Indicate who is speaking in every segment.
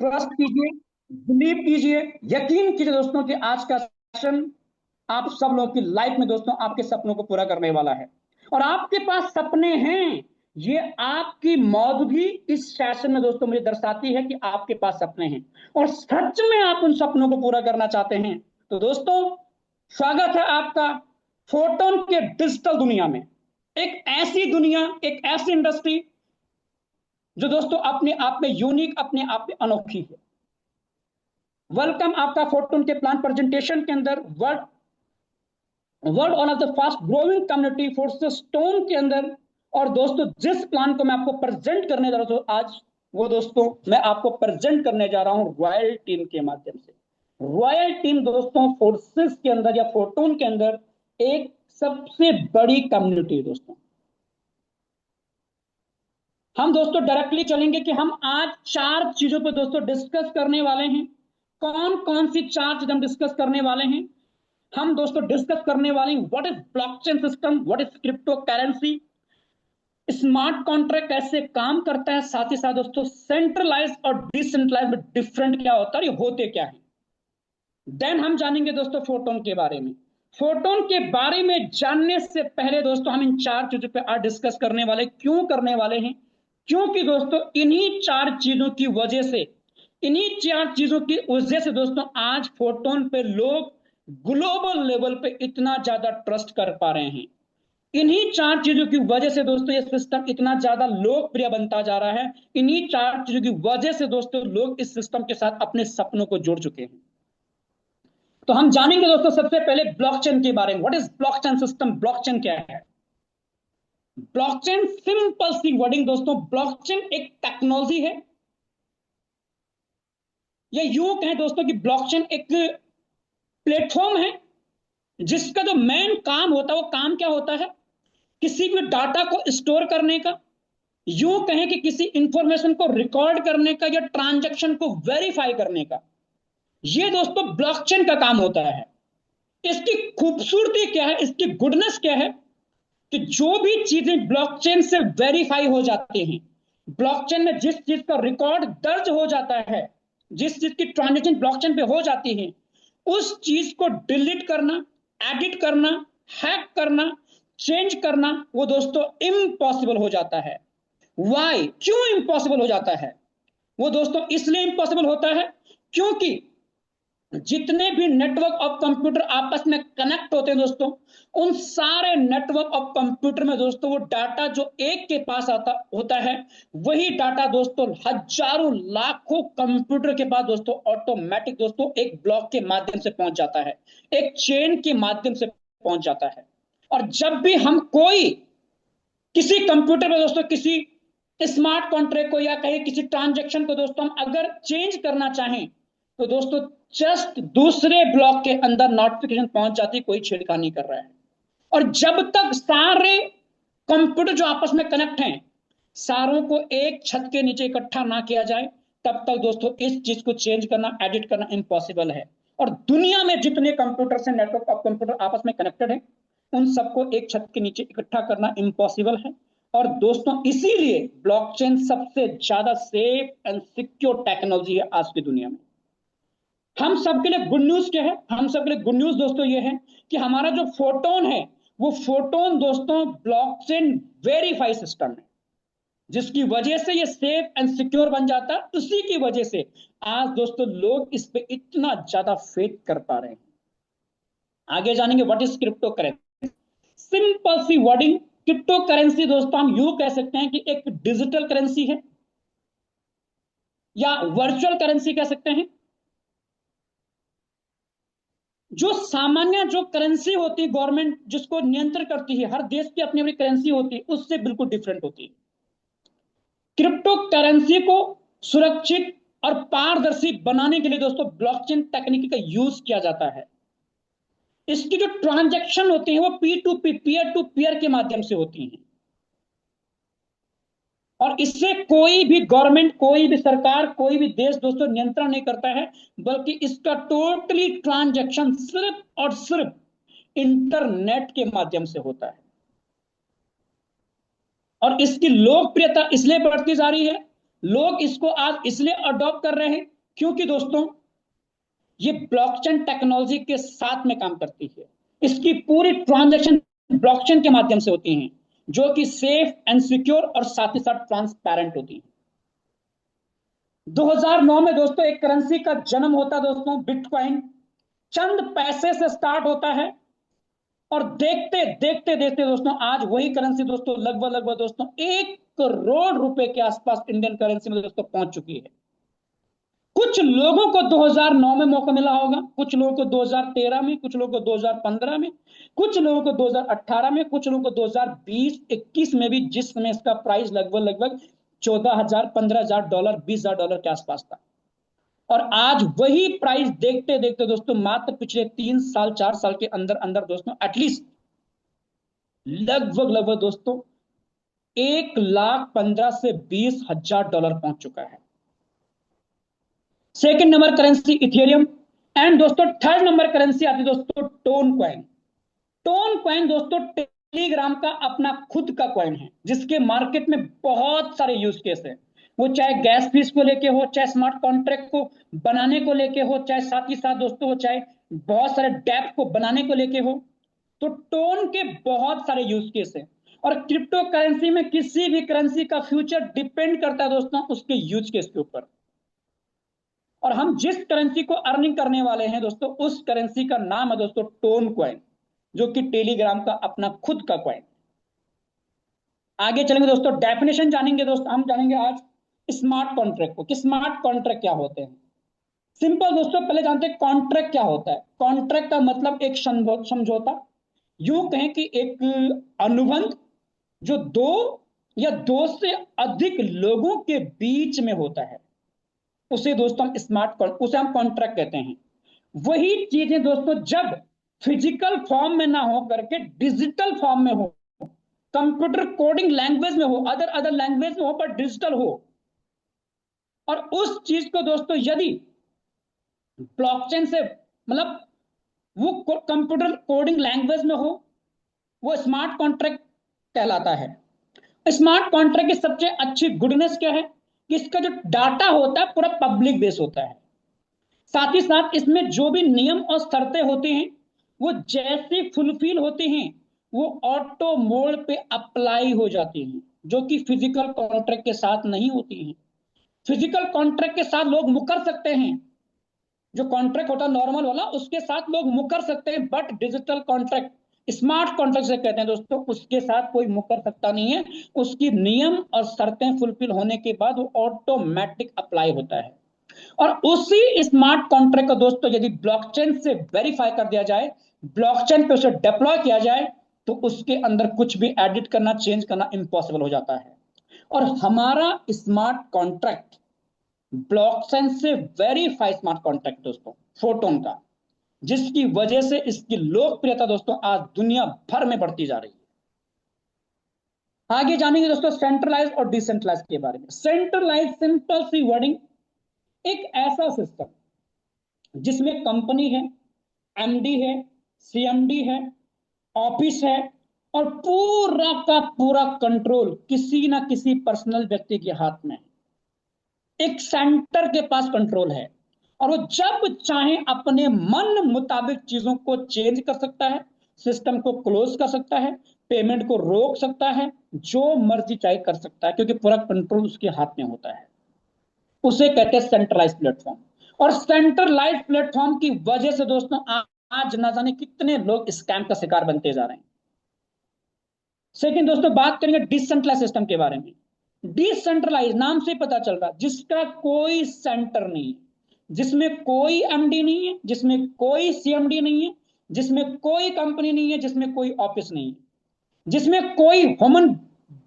Speaker 1: Trust कीजिए, believe कीजिए, यकीन कीजिए दोस्तों कि आज का सेशन आप सब लोगों की लाइफ में दोस्तों आपके सपनों को पूरा करने वाला है। और आपके पास सपने हैं, ये आपकी मौजूदगी इस सेशन में दोस्तों मुझे दर्शाती है कि आपके पास सपने हैं और सच में आप उन सपनों को पूरा करना चाहते हैं। तो दोस्तों, स्वागत है आपका फोटोन के डिजिटल दुनिया में। एक ऐसी दुनिया, एक ऐसी इंडस्ट्री जो दोस्तों अपने आप में यूनिक, अपने आप में अनोखी है। वेलकम आपका फोटोन के प्लान प्रेजेंटेशन के अंदर world world one of the fast growing community forces stone के अंदर। और दोस्तों, जिस प्लान को मैं आपको प्रेजेंट करने जा रहा हूं आज, वो दोस्तों मैं आपको प्रेजेंट करने जा रहा हूं रॉयल टीम के माध्यम से। रॉयल टीम दोस्तों फोर्सेस के अंदर या फोटोन के अंदर एक सबसे बड़ी कम्युनिटी है दोस्तों। हम दोस्तों डायरेक्टली चलेंगे कि हम आज चार चीजों पर दोस्तों डिस्कस करने वाले हैं। कौन कौन सी चार चीज हम डिस्कस करने वाले हैं? हम दोस्तों डिस्कस करने वाले हैं what is blockchain system, what is crypto currency, smart contract कैसे काम करता है, साथ ही साथ दोस्तों सेंट्रलाइज और डिसेंट्रलाइज में डिफरेंट क्या होता है, ये होते क्या है। देन हम जानेंगे दोस्तों फोटोन के बारे में। फोटोन के बारे में जानने से पहले दोस्तों हम इन चार चीजों पे आज डिस्कस करने वाले। क्यों करने वाले हैं? क्योंकि दोस्तों इन्हीं चार चीजों की वजह से, इन्हीं चार चीजों की वजह से दोस्तों आज फोटोन पे लोग ग्लोबल लेवल पे इतना ज्यादा ट्रस्ट कर पा रहे हैं। इन्हीं चार चीजों की वजह से दोस्तों ये सिस्टम इतना ज्यादा लोकप्रिय बनता जा रहा है। इन्हीं चार चीजों की वजह से दोस्तों लोग इस सिस्टम के साथ अपने सपनों को जोड़ चुके हैं। तो हम जानेंगे दोस्तों सबसे पहले ब्लॉकचेन के बारे में। What is blockchain system, blockchain क्या है? ब्लॉकचेन सिंपल सी वर्डिंग दोस्तों, ब्लॉकचेन एक टेक्नोलॉजी है। या यूं कहें दोस्तों कि ब्लॉकचेन एक प्लेटफॉर्म है जिसका जो मेन काम होता है, वो काम क्या होता है? किसी भी डाटा को स्टोर करने का, यूं कहें कि किसी इंफॉर्मेशन को रिकॉर्ड करने का या ट्रांजैक्शन को वेरीफाई करने का, ये दोस्तों ब्लॉकचेन का काम होता है। इसकी खूबसूरती क्या है, इसकी गुडनेस क्या है कि जो भी चीजें ब्लॉकचेन से वेरीफाई हो जाती हैं, ब्लॉकचेन में जिस चीज का रिकॉर्ड दर्ज हो जाता है, जिस चीज की ट्रांजेक्शन ब्लॉकचेन पे हो जाती है, उस चीज को डिलीट करना, एडिट करना, हैक करना, चेंज करना, वो दोस्तों इम्पॉसिबल हो जाता है। वाई, क्यों इम्पॉसिबल हो जाता है? वो दोस्तों इसलिए इम्पॉसिबल होता है क्योंकि जितने भी नेटवर्क ऑफ कंप्यूटर आपस में कनेक्ट होते हैं दोस्तों, उन सारे नेटवर्क ऑफ कंप्यूटर में दोस्तों वो डाटा जो एक के पास आता होता है, वही डाटा दोस्तों हजारों लाखों कंप्यूटर के पास दोस्तों ऑटोमेटिक दोस्तों एक ब्लॉक के माध्यम से पहुंच जाता है, एक चेन के माध्यम से पहुंच जाता है। और जब भी हम कोई किसी कंप्यूटर में दोस्तों किसी स्मार्ट कॉन्ट्रैक्ट को या कहीं किसी ट्रांजेक्शन को दोस्तों हम अगर चेंज करना चाहें, तो दोस्तों जस्ट दूसरे ब्लॉक के अंदर नोटिफिकेशन पहुंच जाती, कोई छेड़खानी कर रहा है। और जब तक सारे कंप्यूटर जो आपस में कनेक्ट हैं, सारों को एक छत के नीचे इकट्ठा ना किया जाए, तब तक दोस्तों इस चीज को चेंज करना, एडिट करना इम्पॉसिबल है। और दुनिया में जितने कंप्यूटर से नेटवर्क ऑफ कंप्यूटर आपस में कनेक्टेड है, उन सबको एक छत के नीचे इकट्ठा करना इम्पॉसिबल है। और दोस्तों इसीलिए ब्लॉकचेन सबसे ज्यादा सेफ एंड सिक्योर टेक्नोलॉजी है आज की दुनिया में। हम सबके लिए गुड न्यूज क्या है? हम सबके लिए गुड न्यूज दोस्तों ये है कि हमारा जो फोटोन है, वो फोटोन दोस्तों ब्लॉकचेन वेरीफाई सिस्टम है, जिसकी वजह से ये सेफ एंड सिक्योर बन जाता है। उसी की वजह से आज दोस्तों लोग इस पे इतना ज्यादा फेथ कर पा रहे हैं। आगे जानेंगे what is crypto currency. Simple सी वर्डिंग, क्रिप्टो करेंसी दोस्तों हम यूं कह सकते हैं कि एक डिजिटल करेंसी है या वर्चुअल करेंसी कह सकते हैं। जो सामान्य जो करेंसी होती है, गवर्नमेंट जिसको नियंत्रण करती है, हर देश की अपनी अपनी करेंसी होती है, उससे बिल्कुल डिफरेंट होती है। क्रिप्टो करेंसी को सुरक्षित और पारदर्शी बनाने के लिए दोस्तों ब्लॉकचेन तकनीक का यूज किया जाता है। इसकी जो ट्रांजैक्शन होती है वो पी टू पीयर के माध्यम से होती हैं। और इससे कोई भी गवर्नमेंट, कोई भी सरकार, कोई भी देश दोस्तों नियंत्रण नहीं करता है, बल्कि इसका टोटली ट्रांजैक्शन सिर्फ और सिर्फ इंटरनेट के माध्यम से होता है। और इसकी लोकप्रियता इसलिए बढ़ती जा रही है लोग इसको आज इसलिए अडॉप्ट कर रहे हैं क्योंकि दोस्तों ये ब्लॉकचेन टेक्नोलॉजी के साथ में काम करती है। इसकी पूरी ट्रांजैक्शन ब्लॉकचेन के माध्यम से होती हैं, जो कि सेफ एंड सिक्योर और साथ ही साथ ट्रांसपेरेंट होती है। 2009 में दोस्तों एक करेंसी का जन्म होता है दोस्तों, बिटकॉइन। चंद पैसे से स्टार्ट होता है और देखते देखते देखते दोस्तों आज वही करेंसी दोस्तों लगभग लगभग दोस्तों 1 करोड़ रुपए के आसपास इंडियन करेंसी में दोस्तों पहुंच चुकी है। कुछ लोगों को 2009 में मौका मिला होगा, कुछ लोगों को 2013 में, कुछ लोगों को 2015 में, कुछ लोगों को 2018 में, कुछ लोगों को 2020-21 में भी, जिस समय इसका प्राइस लगभग लगभग 14,000, 15,000 डॉलर, 20,000 डॉलर के आसपास था। और आज वही प्राइस देखते देखते दोस्तों मात्र पिछले 3 साल 4 साल के अंदर अंदर दोस्तों एटलीस्ट लगभग लगभग दोस्तों 1,15,000 से 20,000 डॉलर पहुंच चुका है। Second number currency Ethereum. And दोस्तों थर्ड नंबर करेंसी आती है दोस्तों टोन कॉइन। टोन कॉइन दोस्तों टेलीग्राम का अपना खुद का कॉइन है, जिसके मार्केट में बहुत सारे यूज केस है। वो चाहे गैस फीस को लेके हो, चाहे स्मार्ट कॉन्ट्रैक्ट को बनाने को लेके हो, चाहे साथ ही साथ दोस्तों वो चाहे बहुत सारे डेप को बनाने को लेके हो, तो टोन के बहुत सारे यूज केस है। और क्रिप्टो करेंसी में किसी भी करेंसी का फ्यूचर डिपेंड करता है दोस्तों उसके यूज केस के ऊपर। और हम जिस करेंसी को अर्निंग करने वाले हैं दोस्तों, उस करेंसी का नाम है दोस्तों टोन कॉइन, जो कि टेलीग्राम का अपना खुद का कॉइन। आगे चलेंगे दोस्तों, डेफिनेशन जानेंगे दोस्तों। हम जानेंगे आज स्मार्ट कॉन्ट्रैक्ट को कि स्मार्ट कॉन्ट्रैक्ट क्या होते हैं। सिंपल दोस्तों, पहले जानते हैं कॉन्ट्रैक्ट क्या होता है। कॉन्ट्रैक्ट का मतलब एक समझौता, यूं कहें कि एक अनुबंध जो दो या दो से अधिक लोगों के बीच में होता है, उसे दोस्तों हम उसे हम कॉन्ट्रैक्ट कहते हैं। वही चीजें दोस्तों जब फिजिकल फॉर्म में ना हो करके डिजिटल फॉर्म में हो, कंप्यूटर कोडिंग लैंग्वेज में हो, अदर अदर लैंग्वेज में हो, पर डिजिटल हो, और उस चीज को दोस्तों यदि ब्लॉकचेन से मतलब वो कंप्यूटर कोडिंग लैंग्वेज में हो, वो स्मार्ट कॉन्ट्रैक्ट कहलाता है। स्मार्ट कॉन्ट्रैक्ट की सबसे अच्छी गुडनेस क्या है कि इसका जो डाटा होता है पूरा पब्लिक बेस होता है। साथ ही साथ इसमें जो भी नियम और शर्तें होती हैं वो जैसे फुलफिल होती हैं वो ऑटो मोड पे अप्लाई हो जाती हैं, जो कि फिजिकल कॉन्ट्रैक्ट के साथ नहीं होती हैं। फिजिकल कॉन्ट्रैक्ट के साथ लोग मुकर सकते हैं, जो कॉन्ट्रैक्ट होता है नॉर्मल वाला उसके साथ लोग मुकर सकते हैं, but digital contract, smart contract से कहते हैं दोस्तों, उसके साथ कोई मुकर सकता नहीं है। उसकी नियम और शर्तें फुलफिल होने के बाद वो ऑटोमेटिक अप्लाई होता है। और उसी स्मार्ट कॉन्ट्रैक्ट को दोस्तों यदि ब्लॉकचेन से वेरीफाई कर दिया जाए, ब्लॉकचेन पे उसे डिप्लॉय किया जाए, तो उसके अंदर कुछ भी एडिट करना, चेंज करना इम्पॉसिबल हो जाता है। और हमारा स्मार्ट कॉन्ट्रैक्ट ब्लॉकचेन से वेरीफाई स्मार्ट कॉन्ट्रैक्ट दोस्तों फोटोन का, जिसकी वजह से इसकी लोकप्रियता दोस्तों आज दुनिया भर में बढ़ती जा रही है। आगे जानेंगे दोस्तों सेंट्रलाइज और डिसेंट्रलाइज के बारे में। सेंट्रलाइज सिंपल सी वर्डिंग, एक ऐसा सिस्टम जिसमें कंपनी है, एमडी है, सीएमडी है, ऑफिस है, और पूरा का पूरा कंट्रोल किसी ना किसी पर्सनल व्यक्ति के हाथ में है। एक सेंटर के पास कंट्रोल है और वो जब चाहे अपने मन मुताबिक चीजों को चेंज कर सकता है, सिस्टम को क्लोज कर सकता है, पेमेंट को रोक सकता है, जो मर्जी चाहे कर सकता है, क्योंकि पूरा कंट्रोल उसके हाथ में होता है। उसे कहते हैं सेंट्रलाइज प्लेटफॉर्म। और सेंट्रलाइज प्लेटफॉर्म की वजह से दोस्तों आज ना जाने कितने लोग स्कैम का शिकार बनते जा रहे हैं। सेकंड दोस्तों बात करेंगे डिसेंट्रलाइज सिस्टम के बारे में। डिसेंट्रलाइज नाम से पता चल रहा है जिसका कोई सेंटर नहीं है, जिसमें कोई एमडी नहीं है, जिसमें कोई सीएमडी नहीं है, जिसमें कोई कंपनी नहीं है, जिसमें कोई ऑफिस नहीं है, जिसमें कोई ह्यूमन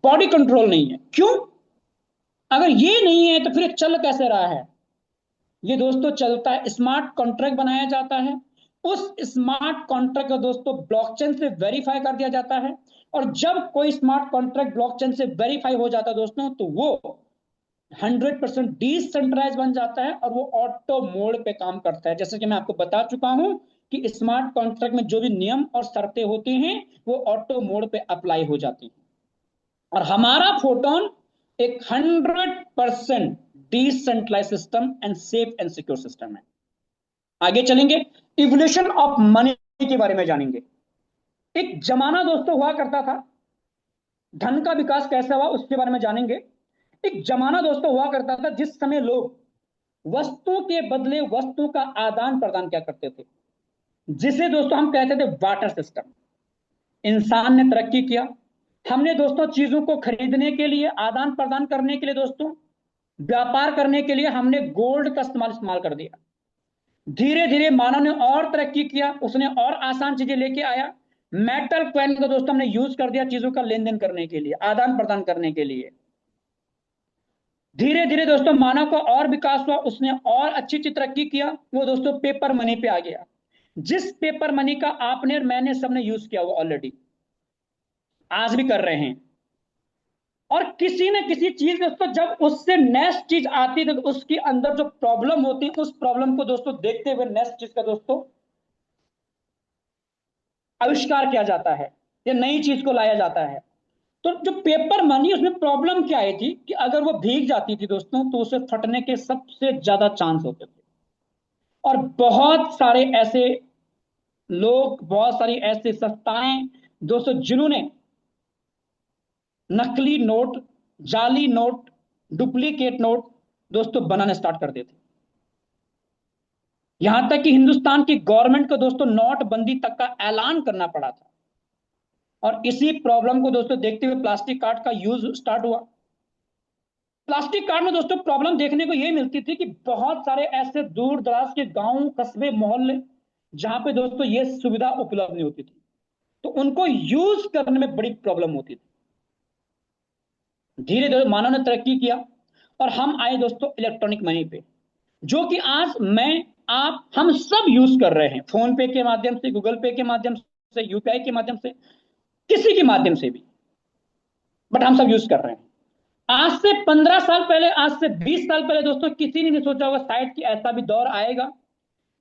Speaker 1: बॉडी कंट्रोल नहीं है। क्यों? अगर ये नहीं है तो फिर चल कैसे रहा है? ये दोस्तों चलता है, स्मार्ट कॉन्ट्रैक्ट बनाया जाता है, उस स्मार्ट कॉन्ट्रैक्ट को दोस्तों ब्लॉकचेन से वेरीफाई कर दिया जाता है, और जब कोई स्मार्ट कॉन्ट्रैक्ट ब्लॉकचेन से वेरीफाई हो जाता है दोस्तों, तो वो 100% डिसेंट्रलाइज बन जाता है और वो ऑटो मोड पे काम करता है। जैसे कि मैं आपको बता चुका हूं कि स्मार्ट कॉन्ट्रैक्ट में जो भी नियम और शर्तें होती हैं वो ऑटो मोड पे अप्लाई हो जाती हैं। और हमारा फोटोन एक 100% decentralise system and safe and secure system है। आगे चलेंगे, इवोल्यूशन ऑफ मनी के बारे में जानेंगे। एक जमाना दोस्तों हुआ करता था, धन का विकास कैसे हुआ उसके बारे में जानेंगे। एक जमाना दोस्तों हुआ करता था जिस समय लोग वस्तु के बदले वस्तु का आदान प्रदान क्या करते थे, जिसे दोस्तों हम कहते थे वाटर सिस्टम। इंसान ने तरक्की किया, हमने दोस्तों चीजों को खरीदने के लिए, आदान प्रदान करने के लिए, दोस्तों व्यापार करने के लिए हमने गोल्ड का इस्तेमाल कर दिया। धीरे धीरे मानव ने और तरक्की किया, उसने और आसान चीजें लेके आया। मेटल कॉइन का दोस्तों हमने यूज कर दिया चीजों का लेन देन करने के लिए, आदान प्रदान करने के लिए। धीरे धीरे दोस्तों मानव का और विकास हुआ, उसने और अच्छी अच्छी तरक्की किया, वो दोस्तों पेपर मनी पे आ गया, जिस पेपर मनी का आपने मैंने सबने यूज किया हुआ ऑलरेडी, आज भी कर रहे हैं। और किसी न किसी चीज दोस्तों जब उससे नेक्स्ट चीज आती है तो उसके अंदर जो प्रॉब्लम होती है, उस प्रॉब्लम को दोस्तों देखते हुए नेक्स्ट चीज का दोस्तों आविष्कार किया जाता है या नई चीज को लाया जाता है। तो जो पेपर मनी, उसमें प्रॉब्लम क्या आई थी कि अगर वो भीग जाती थी दोस्तों तो उसे फटने के सबसे ज्यादा चांस होते थे। और बहुत सारे ऐसे लोग, बहुत सारी ऐसी संस्थाएं दोस्तों जिन्होंने नकली नोट, जाली नोट, डुप्लीकेट नोट दोस्तों बनाने स्टार्ट कर देते। यहां तक कि हिंदुस्तान की गवर्नमेंट को दोस्तों नोटबंदी तक का ऐलान करना पड़ा था। और इसी प्रॉब्लम को दोस्तों देखते हुए प्लास्टिक कार्ड का यूज स्टार्ट हुआ। प्लास्टिक कार्ड में दोस्तों प्रॉब्लम देखने को यही मिलती थी कि बहुत सारे ऐसे दूर दराज के गांव, कस्बे, मोहल्ले जहां पे दोस्तों ये सुविधा उपलब्ध नहीं होती थी, तो उनको यूज करने में बड़ी प्रॉब्लम होती थी। धीरे धीरे मानव ने तरक्की किया और हम आए दोस्तों इलेक्ट्रॉनिक मनी पे, जो कि आज मैं, आप, हम सब यूज कर रहे हैं, फोन पे के माध्यम से, गूगल पे के माध्यम से, यूपीआई के माध्यम से, किसी के माध्यम से भी, बट हम सब यूज कर रहे हैं। आज से 15 साल पहले, आज से 20 साल पहले दोस्तों किसी ने नहीं सोचा होगा शायद कि ऐसा भी दौर आएगा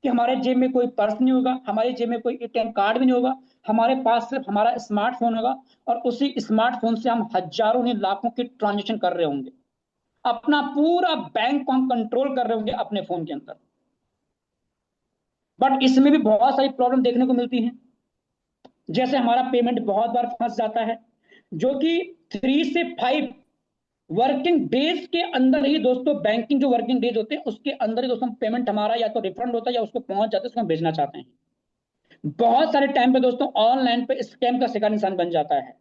Speaker 1: कि हमारे जेब में कोई पर्स नहीं होगा, हमारे जेब में कोई एटीएम कार्ड भी नहीं होगा, हमारे पास सिर्फ हमारा स्मार्टफोन होगा और उसी स्मार्टफोन से हम हजारों नहीं लाखों की ट्रांजेक्शन कर रहे होंगे, अपना पूरा बैंक को हम कंट्रोल कर रहे होंगे अपने फोन के अंदर। बट इसमें भी बहुत सारी प्रॉब्लम देखने को मिलती हैं। जैसे हमारा पेमेंट बहुत बार फंस जाता है, जो कि 3 से 5 वर्किंग डेज के अंदर ही दोस्तों, बैंकिंग जो वर्किंग डेज होते हैं उसके अंदर ही दोस्तों पेमेंट हमारा या तो रिफंड होता है या उसको पहुंच जाता है, उसको हम भेजना चाहते हैं। बहुत सारे टाइम पे दोस्तों ऑनलाइन पे स्कैम का शिकार इंसान बन जाता है।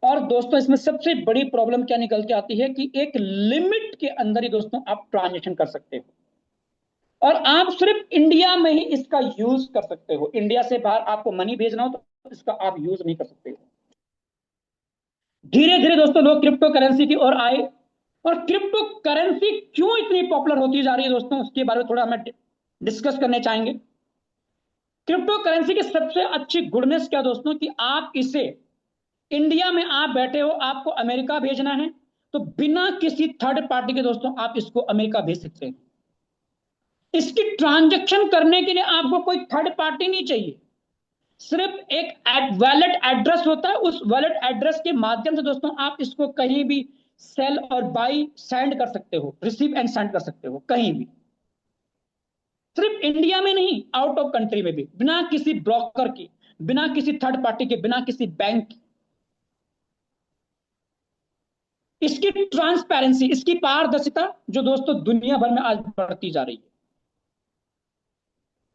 Speaker 1: और दोस्तों इसमें सबसे बड़ी प्रॉब्लम क्या निकल के आती है कि एक लिमिट के अंदर ही दोस्तों आप ट्रांजेक्शन कर सकते हो, और आप सिर्फ इंडिया में ही इसका यूज कर सकते हो। इंडिया से बाहर आपको मनी भेजना हो तो इसका आप यूज नहीं कर सकते हो। धीरे धीरे दोस्तों लोग क्रिप्टो करेंसी की ओर आए, और क्रिप्टो करेंसी क्यों इतनी पॉपुलर होती जा रही है दोस्तों, उसके बारे में थोड़ा हमें डिस्कस करने चाहेंगे। क्रिप्टो करेंसी की सबसे अच्छी गुडनेस क्या दोस्तों कि आप इसे, इंडिया में आप बैठे हो, आपको अमेरिका भेजना है तो बिना किसी थर्ड पार्टी के दोस्तों आप इसको अमेरिका भेज सकते हैं। इसकी ट्रांजैक्शन करने के लिए आपको कोई थर्ड पार्टी नहीं चाहिए, सिर्फ एक वैलेट एड्रेस होता है, उस वैलेट एड्रेस के माध्यम से दोस्तों आप इसको कहीं भी सेल और बाई सेंड कर सकते हो, रिसीव एंड सेंड कर सकते हो कहीं भी, सिर्फ इंडिया में नहीं, आउट ऑफ कंट्री में भी, बिना किसी ब्रोकर की, बिना किसी थर्ड पार्टी के, बिना किसी बैंक की। इसकी ट्रांसपेरेंसी, इसकी पारदर्शिता जो दोस्तों दुनिया भर में आज बढ़ती जा रही है,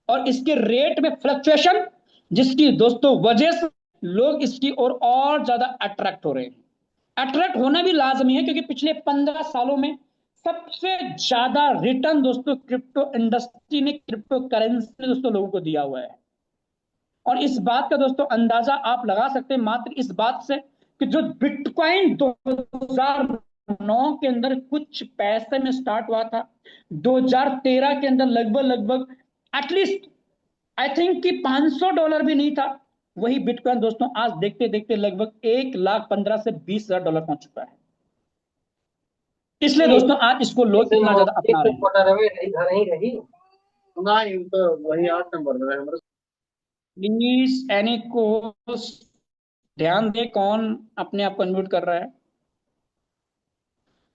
Speaker 1: और इसके रेट में फ्लक्चुएशन जिसकी दोस्तों वजह से लोग इसकी ओर और ज्यादा अट्रैक्ट हो रहे हैं। अट्रैक्ट होना भी लाजमी है क्योंकि पिछले 15 सालों में सबसे ज्यादा रिटर्न दोस्तों क्रिप्टो इंडस्ट्री ने, क्रिप्टो करेंसी ने दोस्तों लोगों को दिया हुआ है। और इस बात का दोस्तों अंदाजा आप लगा सकते हैं मात्र इस बात से कि जो बिटकॉइन 2009 के अंदर कुछ पैसे में स्टार्ट हुआ था, 2013 के अंदर लगभग लगभग एटलीस्ट आई थिंक कि $500 भी नहीं था, वही बिटकॉइन दोस्तों आज देखते देखते लगभग 1,15,000 से 20,000 पहुंच चुका है। इसलिए दोस्तों आज इसको लोग इतना ज्यादा अपना रहे हैं।
Speaker 2: नहीं तो वही 8 नंबर में है हमारे।
Speaker 1: प्लीज एनी को ध्यान दे, कौन अपने आप को अनम्यूट कर रहा है।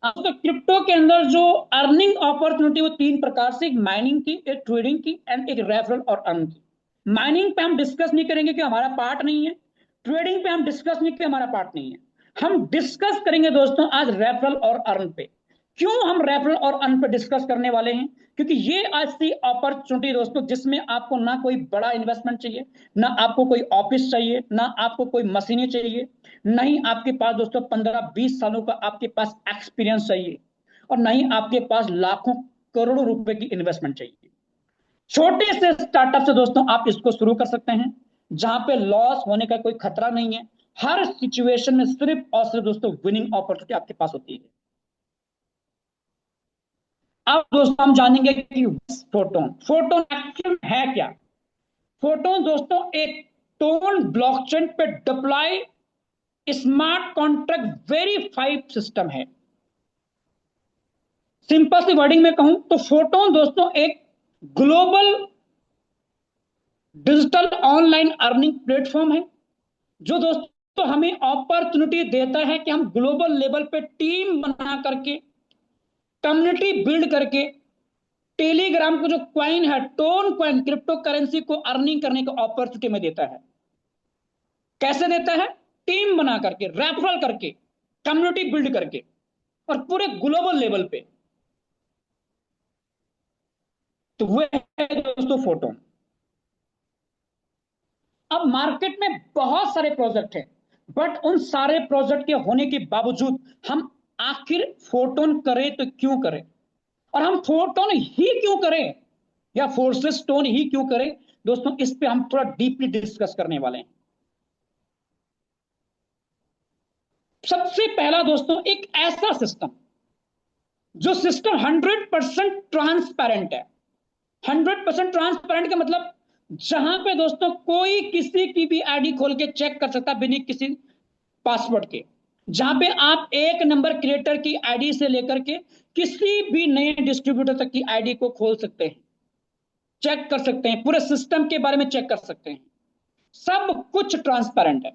Speaker 1: तो क्रिप्टो के अंदर जो अर्निंग अपॉर्चुनिटी वो तीन प्रकार से, एक माइनिंग की, एक ट्रेडिंग की एंड एक रेफरल और अर्न की। माइनिंग पे हम डिस्कस नहीं करेंगे कि हमारा पार्ट नहीं है, ट्रेडिंग पे हम डिस्कस नहीं कि हमारा पार्ट नहीं है। हम डिस्कस करेंगे दोस्तों आज रेफरल और अर्न पे। क्यों हम रेफरल और अर्न पे डिस्कस करने वाले हैं? क्योंकि ये ऐसी अपॉर्चुनिटी दोस्तों जिसमें आपको ना कोई बड़ा इन्वेस्टमेंट चाहिए, ना आपको कोई ऑफिस चाहिए, ना आपको कोई मशीनें चाहिए, नहीं आपके पास दोस्तों 15-20 सालों का आपके पास एक्सपीरियंस चाहिए, और नहीं आपके पास लाखों करोड़ों रुपए की इन्वेस्टमेंट चाहिए। छोटे से स्टार्टअप से दोस्तों आप इसको शुरू कर सकते हैं, जहां पे लॉस होने का कोई खतरा नहीं है। हर सिचुएशन में सिर्फ और सिर्फ दोस्तों विनिंग अपॉर्चुनिटी आपके पास होती है। अब दोस्तों हम जानेंगे कि फोटोन फोटोन एक्चुअल है क्या। फोटोन दोस्तों एक टोन ब्लॉकचेन पे deploy smart contract verified system है। सिंपल सी वर्डिंग में कहूं तो फोटोन दोस्तों एक global digital online earning platform है, जो दोस्तों हमें अपॉर्चुनिटी देता है कि हम ग्लोबल लेवल पे टीम बना करके, कम्युनिटी बिल्ड करके, टेलीग्राम को जो क्वाइन है, टोन क्वाइन क्रिप्टो करेंसी को अर्निंग करने का अपॉर्चुनिटी में देता है। कैसे देता है? टीम बना करके, रेफरल करके, कम्युनिटी बिल्ड करके, और पूरे ग्लोबल लेवल पे। तो वह है दोस्तों फोटोन। अब मार्केट में बहुत सारे प्रोजेक्ट हैं, बट उन सारे प्रोजेक्ट के होने के बावजूद हम आखिर फोटोन करें तो क्यों करें, और हम फोटोन ही क्यों करें, या फोर्सेस स्टोन ही क्यों करें दोस्तों, इस पे हम थोड़ा डीपली डिस्कस करने वाले हैं। सबसे पहला दोस्तों, एक ऐसा सिस्टम जो सिस्टम 100% ट्रांसपेरेंट है। 100% ट्रांसपेरेंट का मतलब जहां पे दोस्तों कोई किसी की भी आईडी खोल के चेक कर सकता बिना किसी पासवर्ड के, जहां पे आप एक नंबर क्रिएटर की आईडी से लेकर के किसी भी नए डिस्ट्रीब्यूटर तक की आईडी को खोल सकते हैं, चेक कर सकते हैं, पूरे सिस्टम के बारे में चेक कर सकते हैं। सब कुछ ट्रांसपेरेंट है।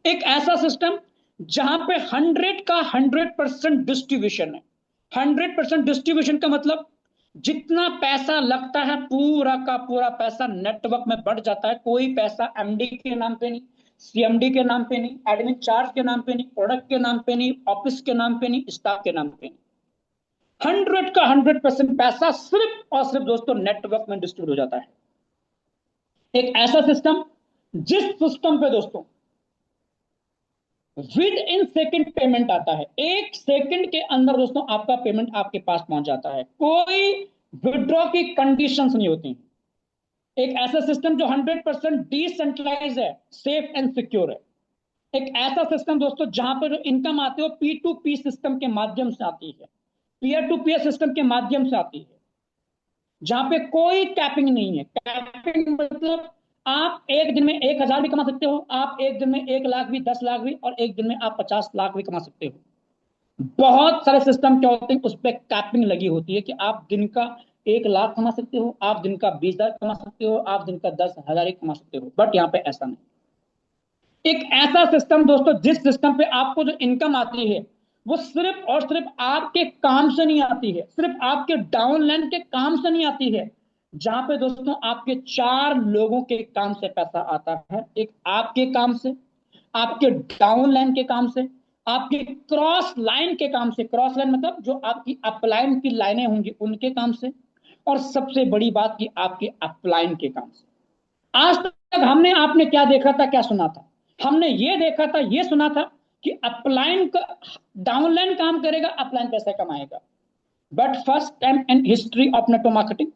Speaker 1: एक ऐसा सिस्टम जहां पे 100% डिस्ट्रीब्यूशन है। 100% डिस्ट्रीब्यूशन का मतलब जितना पैसा लगता है पूरा का पूरा पैसा नेटवर्क में बढ़ जाता है। कोई पैसा एमडी के नाम पे नहीं, सीएमडी के नाम पे नहीं, एडमिन चार्ज के नाम पे नहीं, प्रोडक्ट के नाम पे नहीं, ऑफिस के नाम पे नहीं, स्टाफ के नाम पे नहीं। 100% पैसा सिर्फ और सिर्फ दोस्तों नेटवर्क में डिस्ट्रीब्यूट हो जाता है। एक ऐसा सिस्टम जिस सिस्टम पे दोस्तों विद इन सेकंड पेमेंट आता है, 1 सेकंड के अंदर दोस्तों आपका पेमेंट आपके पास पहुंच जाता है, कोई विड्रॉ की कंडीशंस नहीं होती। एक ऐसा सिस्टम जो 100% डिसेंट्रलाइज है, सेफ एंड सिक्योर है। एक ऐसा सिस्टम दोस्तों जहां पर जो इनकम आती है वो P2P सिस्टम के माध्यम से आती है, पीयर टू पीयर सिस्टम के माध्यम से आती है, जहां पे कोई कैपिंग नहीं है। कैपिंग मतलब आप एक दिन में 1,000 भी कमा सकते हो, आप एक दिन में 1 लाख भी, 10 लाख भी, और एक दिन में आप 50 लाख भी कमा सकते हो। बहुत सारे सिस्टम क्या होते हैं उस पर कैपिंग लगी होती है कि आप दिन का 1 लाख कमा सकते हो, आप दिन का 20,000 कमा सकते हो, आप दिन का 10,000 ही कमा सकते हो, बट यहाँ पे ऐसा नहीं। एक ऐसा सिस्टम दोस्तों जिस सिस्टम पे आपको जो इनकम आती है वो सिर्फ और सिर्फ आपके काम से नहीं आती है, सिर्फ आपके डाउनलाइन के काम से नहीं आती है, जहां पे दोस्तों आपके 4 लोगों के काम से पैसा आता है। एक आपके काम से, आपके डाउनलाइन के काम से, आपके क्रॉस लाइन के काम से, क्रॉस लाइन मतलब जो आपकी अपलाइन की लाइनें होंगी उनके काम से, और सबसे बड़ी बात की आपके अपलाइन के काम से। आज तक हमने आपने क्या देखा था, क्या सुना था? हमने ये देखा था, ये सुना था कि अपलाइन का डाउनलाइन काम करेगा, अपलाइन पैसा कमाएगा। But first time in history of network marketing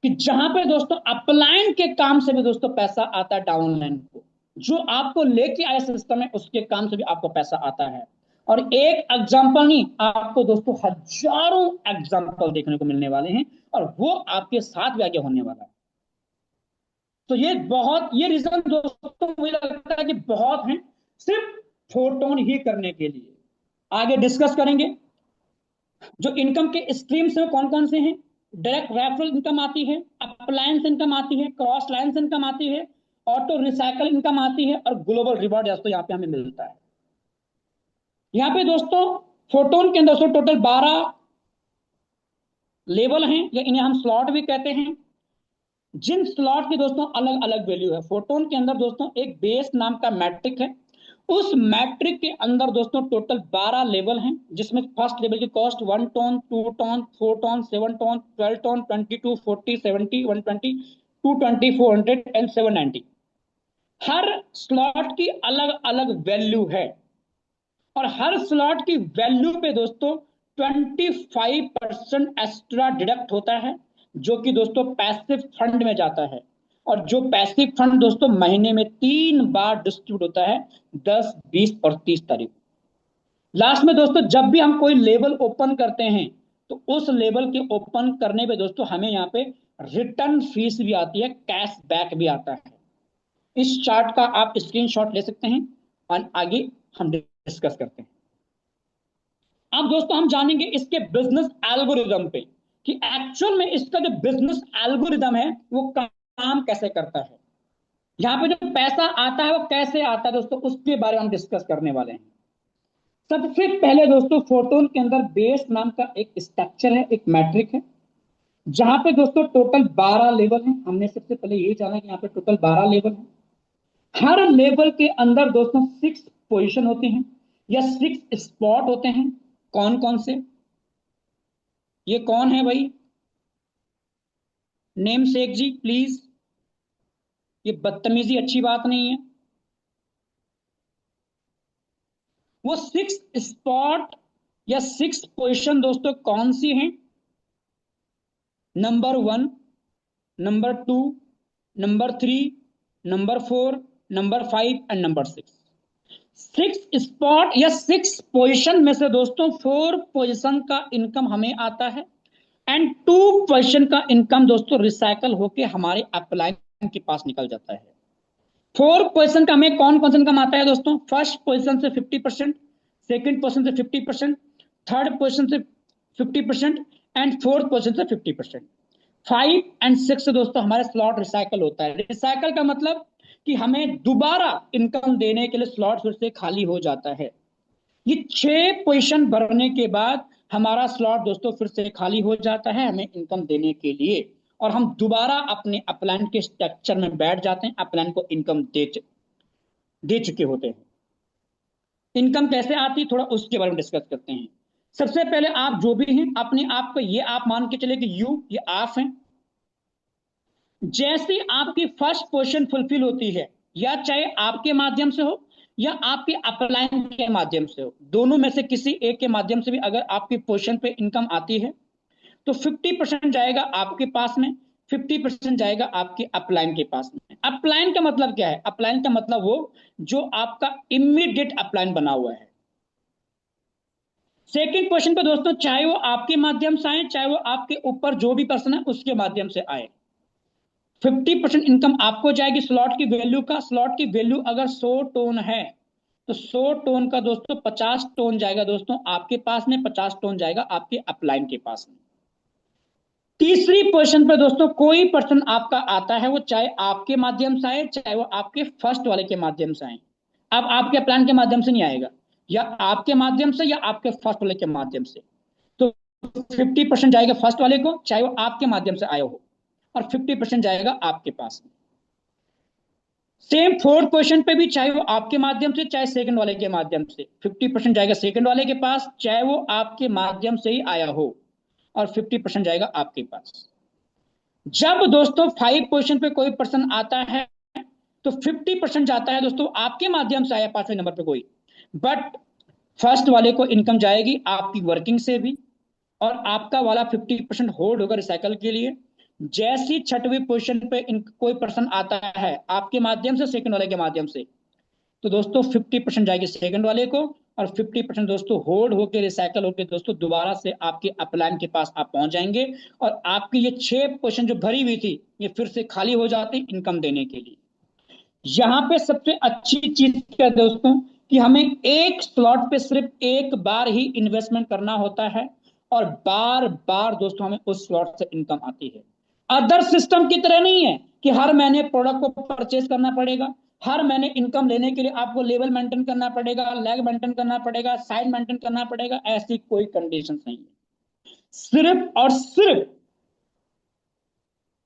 Speaker 1: कि जहां पे दोस्तों अपलाइन के काम से भी दोस्तों पैसा आता है डाउनलाइन को, जो आपको लेके आया सिस्टम है उसके काम से भी आपको पैसा आता है। और एक एग्जांपल नहीं, आपको दोस्तों हजारों एग्जांपल देखने को मिलने वाले हैं, और वो आपके साथ भी आगे होने वाला है। तो ये रीजन दोस्तों मुझे लगता है कि बहुत हैं सिर्फ फोटोन ही करने के लिए। आगे डिस्कस करेंगे जो इनकम के स्ट्रीम्स हैं कौन कौन से हैं। डायरेक्ट रेफरल इनकम आती है, अप्लायंस इनकम आती है, क्रॉस लाइन्स इनकम आती है, ऑटो रिसाइकल इनकम आती है, और ग्लोबल रिवॉर्ड दोस्तों यहाँ पे हमें मिलता है। यहाँ पे दोस्तों फोटोन के अंदर टोटल 12 लेवल हैं, या इन्हें हम स्लॉट भी कहते हैं। जिन स्लॉट की दोस्तों अलग अलग वैल्यू है। फोटोन के अंदर दोस्तों एक बेस नाम का मैट्रिक है। उस मैट्रिक के अंदर दोस्तों टोटल 12 लेवल हैं, जिसमें फर्स्ट लेवल की cost 1 tone, 2 tone, 4 tone, 7 tone, 12 tone, 22, 40, 70, 120, 220, 400 and 790। Her slot की अलग अलग वैल्यू है, और हर स्लॉट की वैल्यू पे दोस्तों 25% एक्स्ट्रा डिडक्ट होता है, जो कि दोस्तों पैसिव फंड में जाता है। और जो पैसिव फंड दोस्तों महीने में 3 बार डिस्ट्रीब्यूट होता है, 10, 20 और 30 तारीख। लास्ट में दोस्तों जब भी हम कोई लेवल ओपन करते हैं, तो उस लेवल के ओपन करने पे दोस्तों हमें यहाँ पे रिटर्न फीस भी आती है, कैश बैक भी आता है। इस चार्ट का आप स्क्रीनशॉट ले सकते हैं, और आगे हम डिस्कस करते हैं। अब दोस्तों हम जानेंगे इसके बिजनेस एल्गोरिदम पे, कि एक्चुअल में इसका जो बिजनेस एल्गोरिदम है वो काम कैसे करता है। यहाँ पे जो पैसा आता है वो कैसे आता है दोस्तों, उसके बारे में हम डिस्कस करने वाले हैं। सबसे पहले दोस्तों फोटोन के अंदर बेस नाम का एक स्ट्रक्चर है, एक मैट्रिक है, जहां पे दोस्तों टोटल 12 लेवल है। हमने सबसे पहले यही जाना कि यहाँ पे टोटल 12 लेवल है। हर लेवल के अंदर दोस्तों 6 पोजीशन होती हैं, या 6 स्पॉट होते हैं। कौन कौन से, ये कौन है भाई, नेम शेख जी प्लीज, ये बदतमीजी अच्छी बात नहीं है। वो 6 स्पॉट या 6 पोजीशन दोस्तों कौन सी हैं? Number 1, number 2, number 3, number 4, number 5 and number 6। 6 spot या 6 पोजीशन में से दोस्तों 4 पोजीशन का इनकम हमें आता है, एंड 2 पोजीशन का इनकम दोस्तों रिसाइकल होके हमारे अपलाइन के पास निकल जाता है। 4 पोजीशन का हमें कौन कौन सा इनकम आता है दोस्तों? फर्स्ट पोजीशन से 50%, सेकेंड पोजीशन से 50%, थर्ड पोजीशन से 50% एंड फोर्थ पोजीशन से 50%। 5 एंड 6 दोस्तों हमारे स्लॉट रिसाइकल होता है। रिसाइकल का मतलब कि हमें दोबारा इनकम देने के लिए स्लॉट फिर से खाली हो जाता है। ये 6 पोजीशन भरने के बाद हमारा स्लॉट दोस्तों फिर से खाली हो जाता है हमें इनकम देने के लिए, और हम दोबारा अपने अपलाइन के स्ट्रक्चर में बैठ जाते हैं, अपलाइन को इनकम दे चुके होते हैं। इनकम कैसे आती थोड़ा उसके बारे में डिस्कस करते हैं। सबसे पहले आप जो भी हैं अपने आप को ये आप मान के चले कि ये आप हैं। जैसी आपकी फर्स्ट पोजीशन फुलफिल होती है, या चाहे आपके माध्यम से हो या आपके अपलाइन के माध्यम से हो, दोनों में से किसी एक के माध्यम से भी अगर आपकी पोजीशन पे इनकम आती है, तो 50% जाएगा आपके पास में, 50% जाएगा आपके अपलाइन के पास में। अपलाइन का मतलब क्या है? अपलाइन का मतलब वो जो आपका इमीडिएट अपलाइन बना हुआ है। सेकंड क्वेश्चन पे दोस्तों चाहे वो आपके माध्यम से आए, चाहे वो आपके ऊपर जो भी पर्सन है उसके माध्यम से आए, 50% इनकम आपको जाएगी स्लॉट की वैल्यू का। स्लॉट की वैल्यू अगर 100 टोन है, तो 100 टोन का दोस्तों 50 टोन जाएगा दोस्तों आपके पास में, 50 टोन जाएगा आपके अपलाइन के पास में। तीसरी पोजीशन पे दोस्तों कोई पर्सन आपका आता है, वो चाहे आपके माध्यम से आए, चाहे वो आपके फर्स्ट वाले के माध्यम से आए। अब आपके प्लान के माध्यम से नहीं आएगा, या आपके माध्यम से या आपके फर्स्ट वाले के माध्यम से, तो 50% जाएगा फर्स्ट वाले को, चाहे वो आपके माध्यम से आए हो, और 50% जाएगा आपके पास में। सेम फोर्थ पोजीशन पे भी चाहे वो आपके माध्यम से चाहे सेकंड वाले के माध्यम से, 50% जाएगा सेकंड वाले के पास, चाहे वो आपके माध्यम से ही आया हो, और 50% जाएगा आपके पास। जब दोस्तों 5 पोजीशन पे कोई पर्सन आता है, तो 50% जाता है दोस्तों आपके माध्यम से आया 5वें नंबर पे कोई, बट फर्स्ट वाले को इनकम जाएगी आपकी वर्किंग से भी, और आपका वाला 50% होल्ड होगा रिसाइकल के लिए। जैसी 6वीं पोजीशन पे कोई पर्सन आता है आपके माध्यम से, सेकंड वाले के माध्यम से, तो दोस्तों 50% जाएगी सेकंड वाले को, और 50% दोस्तों होल्ड होकर रिसाइकल होकर दोस्तों दोबारा से आपके अपलाइन के पास आप पहुंच जाएंगे, और आपकी ये 6 पोजीशन जो भरी हुई थी ये फिर से खाली हो जाती इनकम देने के लिए। यहां पे सबसे अच्छी चीज क्या है दोस्तों, कि हमें एक स्लॉट पे सिर्फ एक बार ही इन्वेस्टमेंट करना होता है, और बार बार दोस्तों हमें उस स्लॉट से इनकम आती है। अदर सिस्टम की तरह नहीं है कि हर महीने प्रोडक्ट को परचेज करना पड़ेगा, हर महीने इनकम लेने के लिए आपको लेवल मेंटेन करना पड़ेगा, लैग मेंटेन करना पड़ेगा, साइड मेंटेन करना पड़ेगा, ऐसी कोई कंडीशन नहीं है। सिर्फ और सिर्फ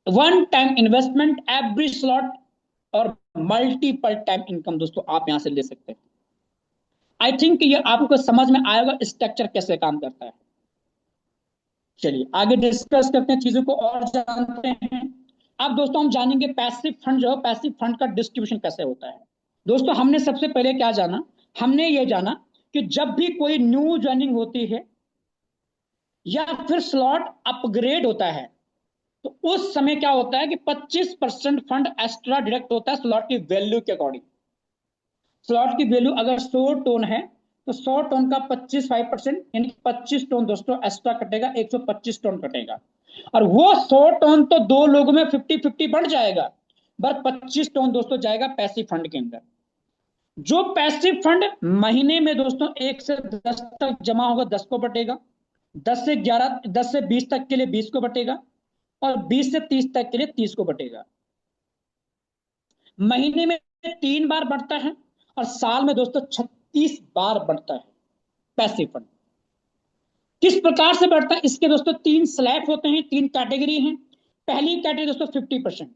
Speaker 1: one time investment every slot और मल्टीपल टाइम इनकम दोस्तों आप यहां से ले सकते हैं। आई थिंक ये आपको समझ में आएगा स्ट्रक्चर कैसे काम करता है। चलिए आगे डिस्कस करते हैं, चीजों को और जानते हैं। अब दोस्तों हम जानेंगे पैसिव फंड जो है, पैसिव फंड का डिस्ट्रीब्यूशन कैसे होता है। दोस्तों हमने सबसे पहले क्या जाना, हमने ये जाना कि जब भी कोई न्यू ज्वाइनिंग होती है या फिर स्लॉट अपग्रेड होता है, तो उस समय क्या होता है कि 25% फंड एक्स्ट्रा डिडक्ट होता है स्लॉट की वैल्यू के अकॉर्डिंग। स्लॉट की वैल्यू अगर 100 टन है तो 100 टन का 25% यानी 25 टन दोस्तों एक्स्ट्रा कटेगा, 125 टन कटेगा। और वो 100 टन तो दो लोगों में 50-50 बढ़ जाएगा, पर 25 टन दोस्तों जाएगा पैसिव फंड के अंदर। जो पैसिव फंड महीने में दोस्तों 1 से 10 तक जमा होगा 10 को बटेगा, 10 से 20 तक के लिए 20 को बटेगा, और 20 से 30 तक के लिए 30 को बटेगा। महीने में 3 बार बढ़ता है और साल में दोस्तों 36 बार बढ़ता है पैसिव फंड। किस प्रकार से बढ़ता है, इसके दोस्तों 3 स्लैब होते हैं, 3 कैटेगरी हैं। पहली कैटेगरी दोस्तों 50%।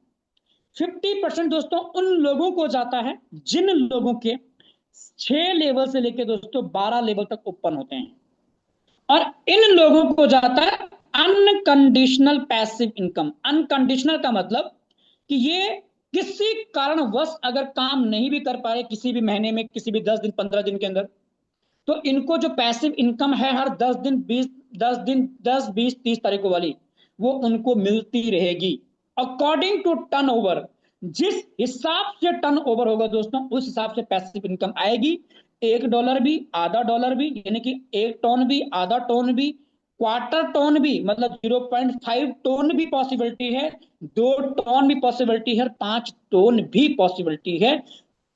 Speaker 1: 50% दोस्तों उन लोगों को जाता है जिन लोगों के 6 लेवल से लेकर दोस्तों 12 लेवल तक ओपन होते हैं, और इन लोगों को जाता है अनकंडीशनल पैसिव इनकम। अनकंडीशनल का मतलब कि ये किसी कारणवश अगर काम नहीं भी कर पा रहे किसी भी महीने में, किसी भी 10 दिन 15 दिन के अंदर, तो इनको जो पैसिव इनकम है हर 10 दिन 20 10 20 30 तारीखों वाली, वो उनको मिलती रहेगी अकॉर्डिंग टू टर्न ओवर। जिस हिसाब से टर्न ओवर होगा दोस्तों उस हिसाब से पैसिव इनकम आएगी। $1 भी, आधा $1 भी, यानी कि 1 टन भी, आधा टन भी, क्वार्टर टन भी, मतलब 0.5 टन भी पॉसिबिलिटी है, 2 टन भी पॉसिबिलिटी है, 5 टन भी पॉसिबिलिटी है।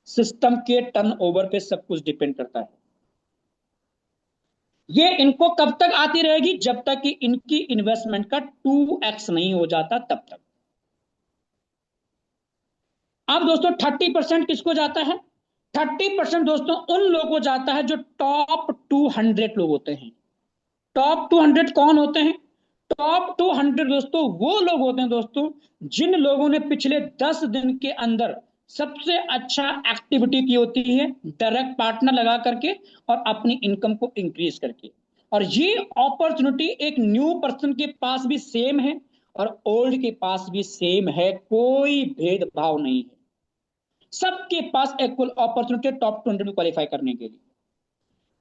Speaker 1: सिस्टम के टर्न ओवर पे सब कुछ डिपेंड करता है। ये इनको कब तक आती रहेगी, जब तक कि इनकी इन्वेस्टमेंट का 2x नहीं हो जाता तब तक। अब दोस्तों 30% किसको जाता है, 30% दोस्तों उन लोगों को जाता है जो टॉप 200 लोग होते हैं। टॉप 200 कौन होते हैं, टॉप 200 दोस्तों वो लोग होते हैं दोस्तों जिन लोगों ने पिछले 10 दिन के अंदर सबसे अच्छा एक्टिविटी की होती है, डायरेक्ट पार्टनर लगा करके और अपनी इनकम को इंक्रीज करके। और ये अपॉर्चुनिटी एक न्यू पर्सन के पास भी सेम है और ओल्ड के पास भी सेम है, कोई भेदभाव नहीं है। सबके पास इक्वल अपॉर्चुनिटी टॉप 200 में क्वालिफाई करने के लिए।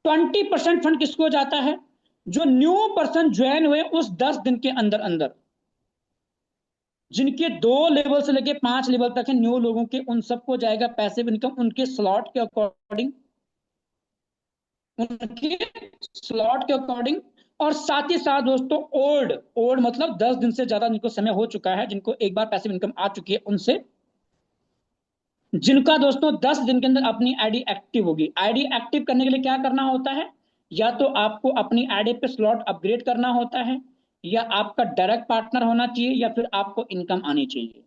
Speaker 1: 20% फंड किसको जाता है, जो न्यू पर्सन ज्वाइन हुए उस 10 दिन के अंदर अंदर, जिनके 2 लेवल से लेके 5 लेवल तक है न्यू लोगों के, उन सबको जाएगा पैसिव इनकम उनके स्लॉट के अकॉर्डिंग, उनके स्लॉट के अकॉर्डिंग। और साथ ही साथ दोस्तों ओल्ड ओल्ड मतलब 10 दिन से ज्यादा जिनको समय हो चुका है, जिनको एक बार पैसिव इनकम आ चुकी है, उनसे, जिनका दोस्तों 10 दिन के अंदर अपनी आईडी एक्टिव होगी। आईडी एक्टिव करने के लिए क्या करना होता है, या तो आपको अपनी आईडी पे स्लॉट अपग्रेड करना होता है, या आपका डायरेक्ट पार्टनर होना चाहिए, या फिर आपको इनकम आनी चाहिए।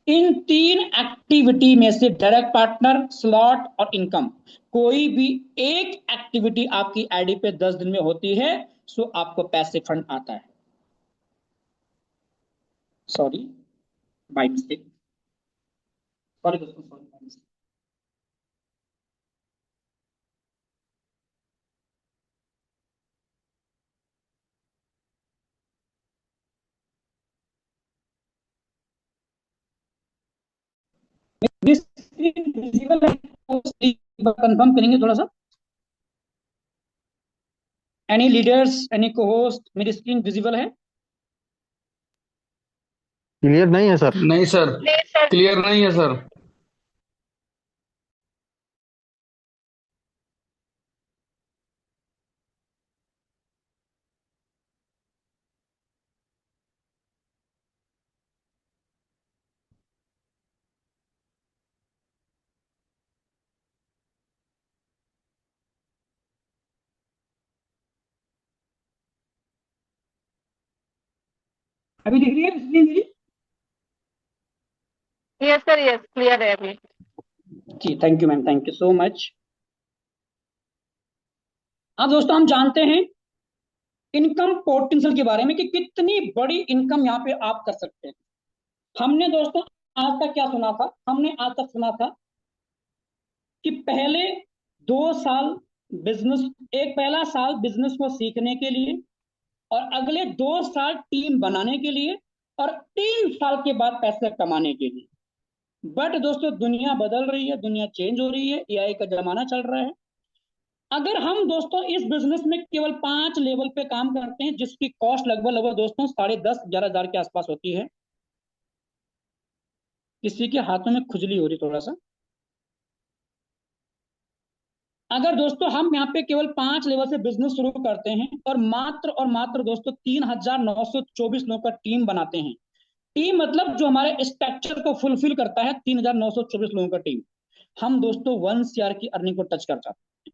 Speaker 1: इन 3 एक्टिविटी में से डायरेक्ट पार्टनर, स्लॉट और इनकम, कोई भी एक एक्टिविटी आपकी आईडी पे 10 दिन में होती है, सो आपको पैसे फंड आता है। सॉरी, बाय मिस्टेक, सॉरी दोस्तों, सॉरी। विजिबल है, कंफर्म करेंगे थोड़ा सा। एनी लीडर्स, एनी को होस्ट, मेरी स्क्रीन विजिबल है।
Speaker 2: क्लियर नहीं है सर।
Speaker 3: नहीं सर, क्लियर नहीं है सर।
Speaker 1: अभी दिख रही है स्क्रीन मेरी।
Speaker 4: यस सर, यस क्लियर है अभी।
Speaker 1: जी thank you ma'am, thank you so much. अब दोस्तों हम जानते हैं इनकम पोटेंशियल के बारे में कि कितनी बड़ी इनकम यहाँ पे आप कर सकते हैं। हमने दोस्तों आज तक क्या सुना था, हमने आज तक सुना था कि पहले 2 साल बिजनेस, एक पहला साल बिजनेस को सीखने के लिए और अगले 2 साल टीम बनाने के लिए और 3 साल के बाद पैसे कमाने के लिए। बट दोस्तों दुनिया बदल रही है, दुनिया चेंज हो रही है, एआई का जमाना चल रहा है। अगर हम दोस्तों इस बिजनेस में केवल 5 लेवल पे काम करते हैं जिसकी कॉस्ट लगभग लगभग दोस्तों 10,500-11,000 के आसपास होती है। किसी के हाथों में खुजली हो रही थोड़ा सा। अगर दोस्तों हम यहाँ पे केवल 5 लेवल से बिजनेस शुरू करते हैं और मात्र दोस्तों 3,924 लोगों का टीम बनाते हैं। टीम मतलब जो हमारे स्ट्रक्चर को फुलफिल करता है, 3,924 लोगों का टीम। हम दोस्तों 1 CR की अर्निंग को टच कर जाते हैं।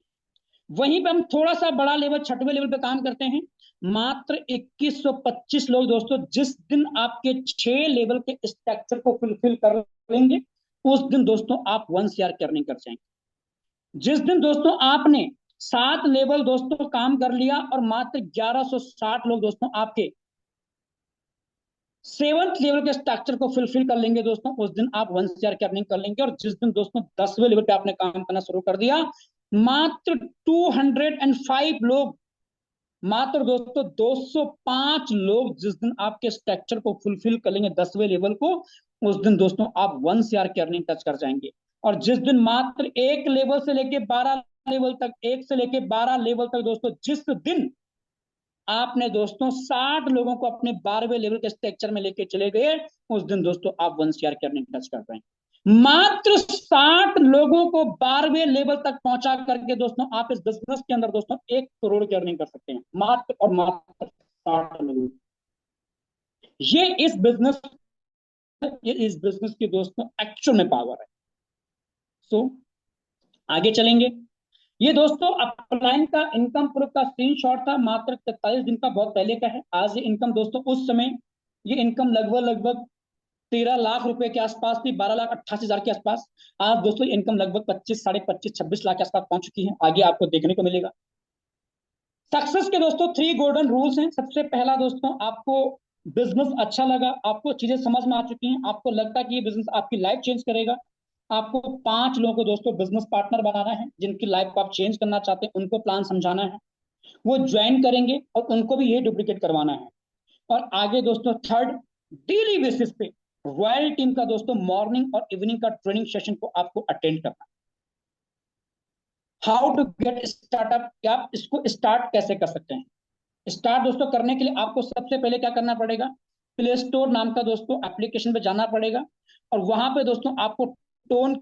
Speaker 1: वहीं पे हम थोड़ा सा बड़ा लेवल, 6वें लेवल पे काम करते हैं। मात्र 2125 लोग दोस्तों, जिस दिन आपके 6 लेवल के स्ट्रक्चर को फुलफिल कर लेंगे उस दिन दोस्तों आप 1 CR की अर्निंग कर जाएंगे। जिस दिन दोस्तों आपने 7 लेवल दोस्तों काम कर लिया और मात्र 1160 लोग दोस्तों आपके 7th लेवल के स्ट्रक्चर को फुलफिल कर लेंगे दोस्तों, उस दिन आप 1 CR की अर्निंग कर लेंगे। और जिस दिन दोस्तों 10वें लेवल पे आपने काम करना शुरू कर दिया, मात्र 205 लोग, मात्र दोस्तों 205 लोग जिस दिन आपके स्ट्रक्चर को फुलफिल कर लेंगे 10वें लेवल को, उस दिन दोस्तों आप 1 CR की अर्निंग टच कर जाएंगे। और जिस दिन मात्र 1 लेवल से लेके 12 लेवल तक, 1 से लेके 12 लेवल तक दोस्तों, जिस दिन आपने दोस्तों 60 लोगों को अपने 12वें लेवल के स्ट्रक्चर में लेके चले गए, उस दिन दोस्तों आप 1 CR की अर्निंग टच कर पाएंगे। मात्र 60 लोगों को 12वें लेवल तक पहुंचा करके दोस्तों आप इस बिजनेस के अंदर दोस्तों 1 करोड़ की अर्निंग कर सकते हैं, मात्र और मात्र 60 लोगों। ये इस बिजनेस ये इस बिजनेस की दोस्तों एक्चुअल में पावर है। सो आगे चलेंगे। ये दोस्तों अपलाइन का इनकम प्रूफ का स्क्रीनशॉट था, मात्र 43 दिन का, बहुत पहले का है। आज ये इनकम दोस्तों, उस समय ये इनकम लगभग लगभग 13 लाख रुपए के आसपास थी, 12,88,000 के आसपास। आज दोस्तों इनकम लगभग 25, साढ़े 25, 26 लाख के आसपास पहुंच चुकी है। आगे आपको देखने को मिलेगा। सक्सेस के दोस्तों 3 गोल्डन रूल्स हैं। सबसे पहला दोस्तों, आपको बिजनेस अच्छा लगा, आपको चीजें समझ में आ चुकी हैं, आपको लगता है कि ये बिजनेस आपकी लाइफ चेंज करेगा। आपको 5 लोगों को दोस्तों बिजनेस पार्टनर बनाना है जिनकी लाइफ को आप चेंज करना चाहते हैं, उनको प्लान समझाना है, वो ज्वाइन करेंगे और उनको भी ये डुप्लीकेट करवाना है। और आगे दोस्तों थर्ड, डेली बेसिस पे रॉयल टीम का दोस्तों मॉर्निंग और इवनिंग का ट्रेनिंग सेशन को आपको अटेंड करना है। हाउ टू गेट स्टार्टअप, क्या आप इसको स्टार्ट कैसे कर सकते हैं। स्टार्ट दोस्तों करने के लिए आपको सबसे पहले क्या करना पड़ेगा, प्ले स्टोर नाम का दोस्तों एप्लीकेशन पे जाना पड़ेगा और वहां पे दोस्तों आपको टोन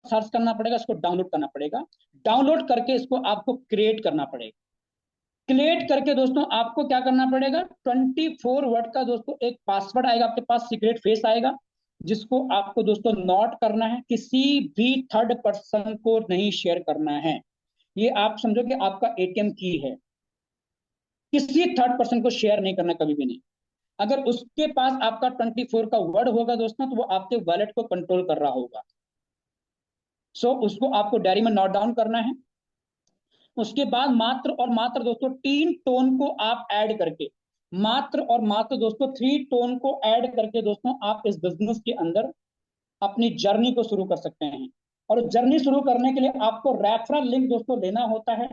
Speaker 1: सर्च करना पड़ेगा, इसको डाउनलोड करना पड़ेगा। डाउनलोड करके इसको आपको क्रिएट करना पड़ेगा। क्रिएट करके दोस्तों आपको क्या करना पड़ेगा, 24 वर्ड का दोस्तों एक पासवर्ड आएगा आपके पास, सीक्रेट फेस आएगा, जिसको आपको दोस्तों नोट करना है, किसी भी थर्ड पर्सन को नहीं शेयर करना है। ये आप समझो कि आपका एटीएम की है, किसी थर्ड पर्सन को शेयर नहीं करना, कभी भी नहीं। अगर उसके पास आपका 24 का वर्ड होगा दोस्तों, तो वो आपके वॉलेट को कंट्रोल कर रहा होगा। सो उसको आपको डायरी में नोट डाउन करना है। उसके बाद मात्र और मात्र दोस्तों 3 टोन को आप ऐड करके, मात्र और मात्र दोस्तों 3 टोन को ऐड करके दोस्तों आप इस बिजनेस के अंदर अपनी जर्नी को शुरू कर सकते हैं। और जर्नी शुरू करने के लिए आपको रेफरल लिंक दोस्तों लेना होता है।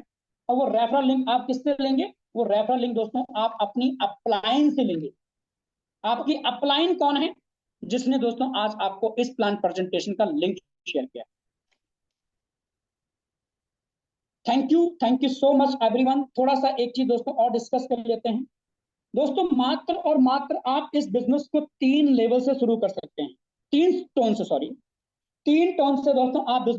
Speaker 1: और वो रेफरल लिंक आप किससे लेंगे, वो रेफरल लिंक दोस्तों आप अपनी अपलाइन से लेंगे। आपकी अपलाइन कौन है, जिसने दोस्तों आज आपको इस प्लान प्रेजेंटेशन का लिंक शेयर किया। Thank you so much everyone. थोड़ा सा एक चीज दोस्तों और डिस्कस कर लेते हैं। दोस्तों मात्र और मात्र आप इस बिजनेस को 3 लेवल से शुरू कर सकते हैं, 3 टोन से, सॉरी 3 टोन से दोस्तों आप बिजनेस